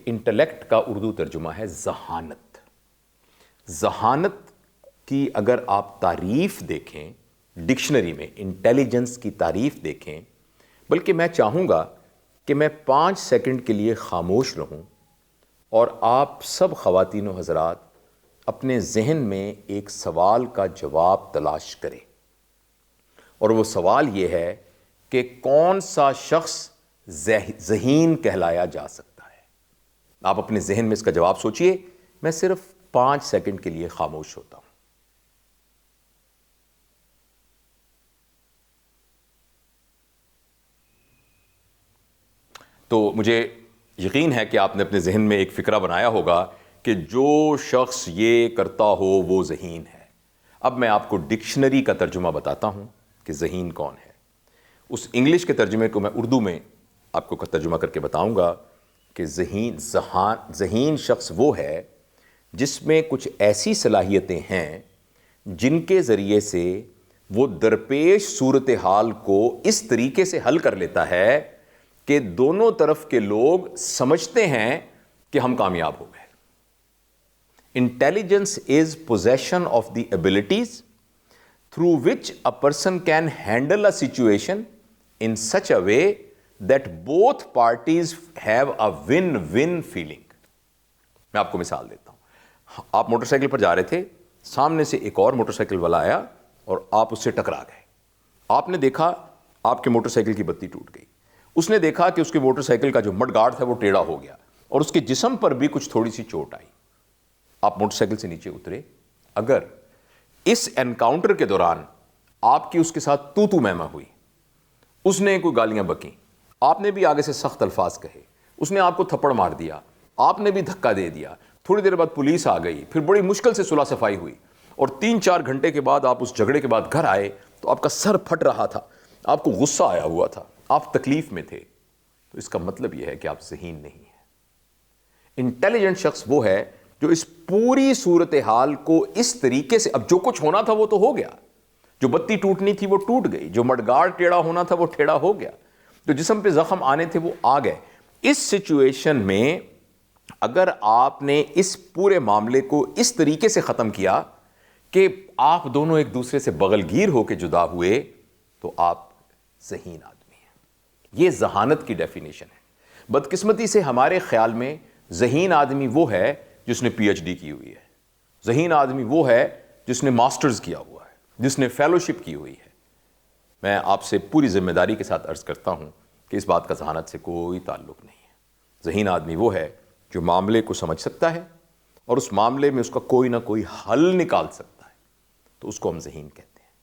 Intellect کا اردو ترجمہ ہے ذہانت. ذہانت کی اگر آپ تعریف دیکھیں ڈکشنری میں، انٹیلیجنس کی تعریف دیکھیں، بلکہ میں چاہوں گا کہ میں 5 سیکنڈ کے لیے خاموش رہوں اور آپ سب خواتین و حضرات اپنے ذہن میں ایک سوال کا جواب تلاش کریں، اور وہ سوال یہ ہے کہ کون سا شخص ذہین کہلایا جا سکتا ہے. آپ اپنے ذہن میں اس کا جواب سوچئے. میں صرف 5 سیکنڈ کے لیے خاموش ہوتا ہوں. تو مجھے یقین ہے کہ آپ نے اپنے ذہن میں ایک فکرہ بنایا ہوگا کہ جو شخص یہ کرتا ہو وہ ذہین ہے. اب میں آپ کو ڈکشنری کا ترجمہ بتاتا ہوں کہ ذہین کون ہے. اس انگلش کے ترجمے کو میں اردو میں آپ کو ترجمہ کر کے بتاؤں گا کہ ذہین شخص وہ ہے جس میں کچھ ایسی صلاحیتیں ہیں جن کے ذریعے سے وہ درپیش صورتحال کو اس طریقے سے حل کر لیتا ہے کہ دونوں طرف کے لوگ سمجھتے ہیں کہ ہم کامیاب ہو گئے. Intelligence is possession of the abilities through which a person can handle a situation in such a way that both parties have a win-win feeling. میں آپ کو مثال دیتا ہوں. آپ موٹر سائیکل پر جا رہے تھے، سامنے سے ایک اور موٹر سائیکل والا آیا اور آپ اس سے ٹکرا گئے. آپ نے دیکھا آپ کے موٹر سائیکل کی بتی ٹوٹ گئی. اس نے دیکھا کہ اس کے موٹر سائیکل کا جو مڈ گارڈ تھا وہ ٹیڑھا ہو گیا اور اس کے جسم پر بھی کچھ تھوڑی سی چوٹ آئی. آپ موٹر سائیکل سے نیچے اترے. اگر اس انکاؤنٹر کے دوران آپ کی اس کے ساتھ تو میں ہوئی، اس نے کوئی گالیاں بکیں، آپ نے بھی آگے سے سخت الفاظ کہے، اس نے آپ کو تھپڑ مار دیا، آپ نے بھی دھکا دے دیا، تھوڑی دیر بعد پولیس آ گئی، پھر بڑی مشکل سے صلح صفائی ہوئی، اور 3-4 گھنٹے کے بعد آپ اس جھگڑے کے بعد گھر آئے تو آپ کا سر پھٹ رہا تھا، آپ کو غصہ آیا ہوا تھا، آپ تکلیف میں تھے. تو اس کا مطلب یہ ہے کہ آپ ذہین نہیں ہیں. انٹیلیجنٹ شخص وہ ہے جو اس پوری صورتحال کو اس طریقے سے، اب جو کچھ ہونا تھا وہ تو ہو گیا، جو بتی ٹوٹنی تھی وہ ٹوٹ گئی، جو مڈگار ٹیڑھا ہونا تھا وہ ٹیڑھا ہو گیا، جو جسم پہ زخم آنے تھے وہ آ گئے. اس سچویشن میں اگر آپ نے اس پورے معاملے کو اس طریقے سے ختم کیا کہ آپ دونوں ایک دوسرے سے بغل گیر ہو کے جدا ہوئے تو آپ ذہین آدمی ہیں. یہ ذہانت کی ڈیفینیشن ہے. بدقسمتی سے ہمارے خیال میں ذہین آدمی وہ ہے جس نے پی ایچ ڈی کی ہوئی ہے، ذہین آدمی وہ ہے جس نے ماسٹرز کیا ہوا ہے، جس نے فیلوشپ کی ہوئی ہے. میں آپ سے پوری ذمہ داری کے ساتھ عرض کرتا ہوں کہ اس بات کا ذہانت سے کوئی تعلق نہیں ہے. ذہین آدمی وہ ہے جو معاملے کو سمجھ سکتا ہے اور اس معاملے میں اس کا کوئی نہ کوئی حل نکال سکتا ہے، تو اس کو ہم ذہین کہتے ہیں.